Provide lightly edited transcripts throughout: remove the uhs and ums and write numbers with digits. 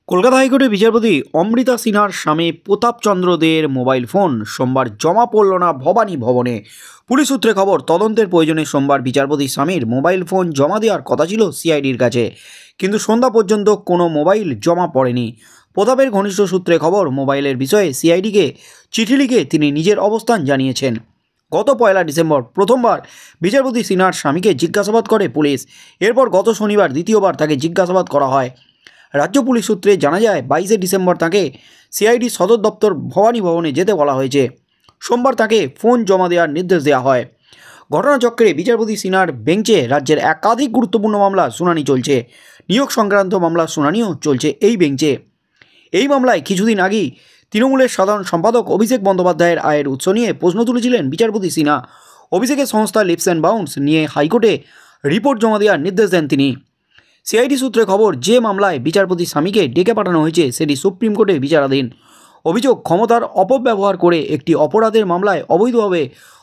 কলকাতা হাইকোর্টের বিচারপতি অমৃতা সিনহার স্বামী প্রতাপচন্দ্র দের মোবাইল ফোন সোমবার জমা পড়ল না ভবানী ভবনে। পুলিশ সূত্রে খবর, তদন্তের প্রয়োজনে সোমবার বিচারপতি স্বামীর মোবাইল ফোন জমা দেওয়ার কথা ছিল সিআইডির কাছে, কিন্তু সন্ধ্যা পর্যন্ত কোনো মোবাইল জমা পড়েনি। প্রতাপের ঘনিষ্ঠ সূত্রে খবর, মোবাইলের বিষয়ে সিআইডিকে চিঠি লিখে তিনি নিজের অবস্থান জানিয়েছেন। গত 1 ডিসেম্বর প্রথমবার বিচারপতি সিনহার স্বামীকে জিজ্ঞাসাবাদ করে পুলিশ। এরপর গত শনিবার দ্বিতীয়বার তাকে জিজ্ঞাসাবাদ করা হয়। রাজ্য পুলিশ সূত্রে জানা যায়, 22 ডিসেম্বর তাকে সিআইডি সদর দপ্তর ভবানী ভবনে যেতে বলা হয়েছে। সোমবার তাকে ফোন জমা দেওয়ার নির্দেশ দেওয়া হয়। ঘটনাচক্রে বিচারপতি সিনহার বেঞ্চে রাজ্যের একাধিক গুরুত্বপূর্ণ মামলা শুনানি চলছে। নিয়োগ সংক্রান্ত মামলার শুনানিও চলছে এই বেঞ্চে। এই মামলায় কিছুদিন আগেই তৃণমূলের সাধারণ সম্পাদক অভিষেক বন্দ্যোপাধ্যায়ের আয়ের উৎস নিয়ে প্রশ্ন তুলেছিলেন বিচারপতি সিনহা। অভিষেকের সংস্থা লিপস অ্যান্ড বাউন্স নিয়ে হাইকোর্টে রিপোর্ট জমা দেওয়ার নির্দেশ দেন তিনি। সিআইডি সূত্রে খবর, যে মামলায় বিচারপতি স্বামীকে ডেকে পাঠানো হয়েছে সেটি সুপ্রিম কোর্টে বিচারাধীন। অভিযোগ, ক্ষমতার অপব্যবহার করে একটি অপরাধের মামলায় অবৈধভাবে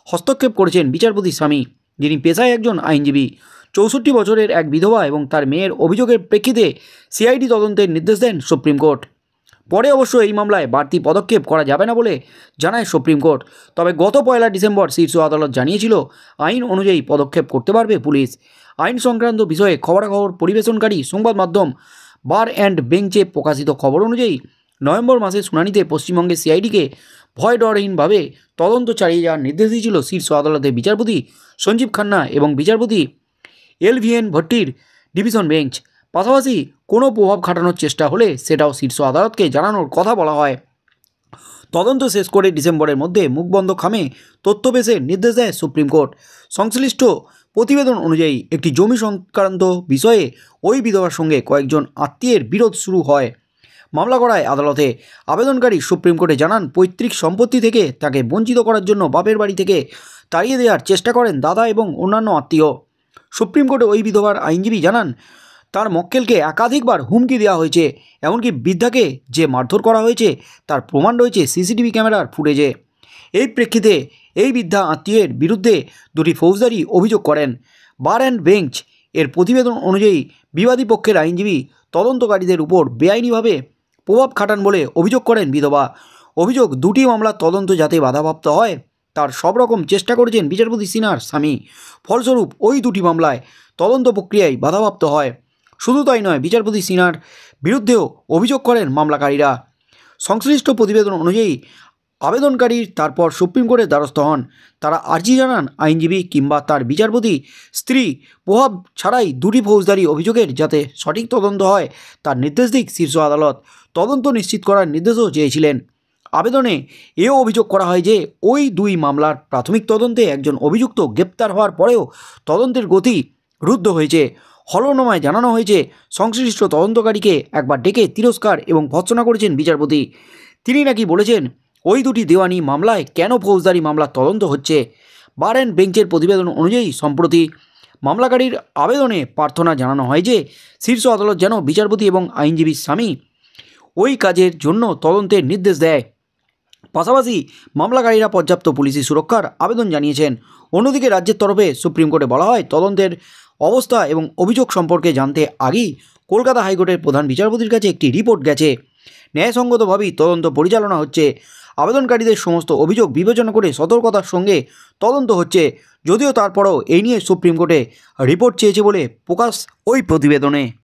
হস্তক্ষেপ করেছেন বিচারপতি স্বামী, যিনি পেশায় একজন আইনজীবী। 64 বছরের এক বিধবা এবং তার মেয়ের অভিযোগের প্রেক্ষিতে সিআইডি তদন্তের নির্দেশ দেন সুপ্রিম কোর্ট। পরে অবশ্য এই মামলায় বাড়তি পদক্ষেপ করা যাবে না বলে জানায় সুপ্রিম কোর্ট। তবে গত 1 ডিসেম্বর শীর্ষ আদালত জানিয়েছিল, আইন অনুযায়ী পদক্ষেপ করতে পারবে পুলিশ। আইন সংক্রান্ত বিষয়ে খবরাখবর পরিবেশনকারী সংবাদ মাধ্যম বার অ্যান্ড বেঞ্চে প্রকাশিত খবর অনুযায়ী নভেম্বর মাসের শুনানিতে পশ্চিমবঙ্গের সিআইডিকে ভয় ডরহীনভাবে তদন্ত চালিয়ে যাওয়ার নির্দেশ দিয়েছিল শীর্ষ আদালতের বিচারপতি সঞ্জীব খান্না এবং বিচারপতি LVN ভট্টির ডিভিশন বেঞ্চ। পাশাপাশি কোনো প্রভাব খাটানোর চেষ্টা হলে সেটাও শীর্ষ আদালতকে জানানোর কথা বলা হয়। তদন্ত শেষ করে ডিসেম্বরের মধ্যে মুখবন্ধ খামে তথ্য পেশের নির্দেশ দেয় সুপ্রিম কোর্ট। সংশ্লিষ্ট প্রতিবেদন অনুযায়ী একটি জমি সংক্রান্ত বিষয়ে ওই বিধবার সঙ্গে কয়েকজন আত্মীয়ের বিরোধ শুরু হয়। মামলা করায় আদালতে আবেদনকারী সুপ্রিম কোর্টে জানান, পৈতৃক সম্পত্তি থেকে তাকে বঞ্চিত করার জন্য বাপের বাড়ি থেকে তাড়িয়ে দেওয়ার চেষ্টা করেন দাদা এবং অন্যান্য আত্মীয়। সুপ্রিম কোর্টে ওই বিধবার আইনজীবী জানান, তার মক্কেলকে একাধিকবার হুমকি দেওয়া হয়েছে, এমনকি বৃদ্ধাকে যে মারধর করা হয়েছে তার প্রমাণ রয়েছে সিসিটিভি ক্যামেরার ফুটেজে। এই প্রেক্ষিতে এই বৃদ্ধা আত্মীয়ের বিরুদ্ধে দুটি ফৌজদারি অভিযোগ করেন। বার অ্যান্ড বেঞ্চ এর প্রতিবেদন অনুযায়ী বিবাদী পক্ষের আইনজীবী তদন্তকারীদের উপর বেআইনিভাবে প্রভাব খাটান বলে অভিযোগ করেন বিধবা। অভিযোগ, দুটি মামলার তদন্ত যাতে বাধাপ্রাপ্ত হয় তার সব রকম চেষ্টা করেছেন বিচারপতি সিনহার স্বামী। ফলস্বরূপ ওই দুটি মামলায় তদন্ত প্রক্রিয়ায় বাধাপ্রাপ্ত হয়। শুধু তাই নয়, বিচারপতি সিনহার বিরুদ্ধেও অভিযোগ করেন মামলাকারীরা। সংশ্লিষ্ট প্রতিবেদন অনুযায়ী আবেদনকারীর তারপর সুপ্রিম কোর্টের দ্বারস্থ হন। তারা আর্জি জানান, আইনজীবী কিংবা তার বিচারপতি স্ত্রী প্রভাব ছাড়াই দুটি ফৌজদারি অভিযোগের যাতে সঠিক তদন্ত হয় তার নির্দেশ দিক শীর্ষ আদালত। তদন্ত নিশ্চিত করার নির্দেশও চেয়েছিলেন। আবেদনে এও অভিযোগ করা হয় যে ওই দুই মামলার প্রাথমিক তদন্তে একজন অভিযুক্ত গ্রেপ্তার হওয়ার পরেও তদন্তের গতি রুদ্ধ হয়েছে। হলফনামায় জানানো হয়েছে, সংশ্লিষ্ট তদন্তকারীকে একবার ডেকে তিরস্কার এবং ভর্ৎসনা করেছেন বিচারপতি। তিনি নাকি বলেছেন, ওই দুটি দেওয়ানি মামলায় কেন ফৌজদারি মামলার তদন্ত হচ্ছে। বার অ্যান্ড বেঞ্চের প্রতিবেদন অনুযায়ী সম্প্রতি মামলাকারীর আবেদনে প্রার্থনা জানানো হয় যে শীর্ষ আদালত যেন বিচারপতি এবং আইনজীবীর স্বামী ওই কাজের জন্য তদন্তের নির্দেশ দেয়। পাশাপাশি মামলাকারীরা পর্যাপ্ত পুলিশি সুরক্ষার আবেদন জানিয়েছেন। অন্যদিকে রাজ্যের তরফে সুপ্রিম কোর্টে বলা হয়, তদন্তের অবস্থা এবং অভিযোগ সম্পর্কে জানতে আগেই কলকাতা হাইকোর্টের প্রধান বিচারপতির কাছে একটি রিপোর্ট গেছে। ন্যায়সঙ্গতভাবেই তদন্ত পরিচালনা হচ্ছে। আবেদনকারীদের সমস্ত অভিযোগ বিবেচনা করে সতর্কতার সঙ্গে তদন্ত হচ্ছে। যদিও তারপরও এই নিয়ে সুপ্রিম কোর্টে রিপোর্ট চেয়েছে বলে প্রকাশ ওই প্রতিবেদনে।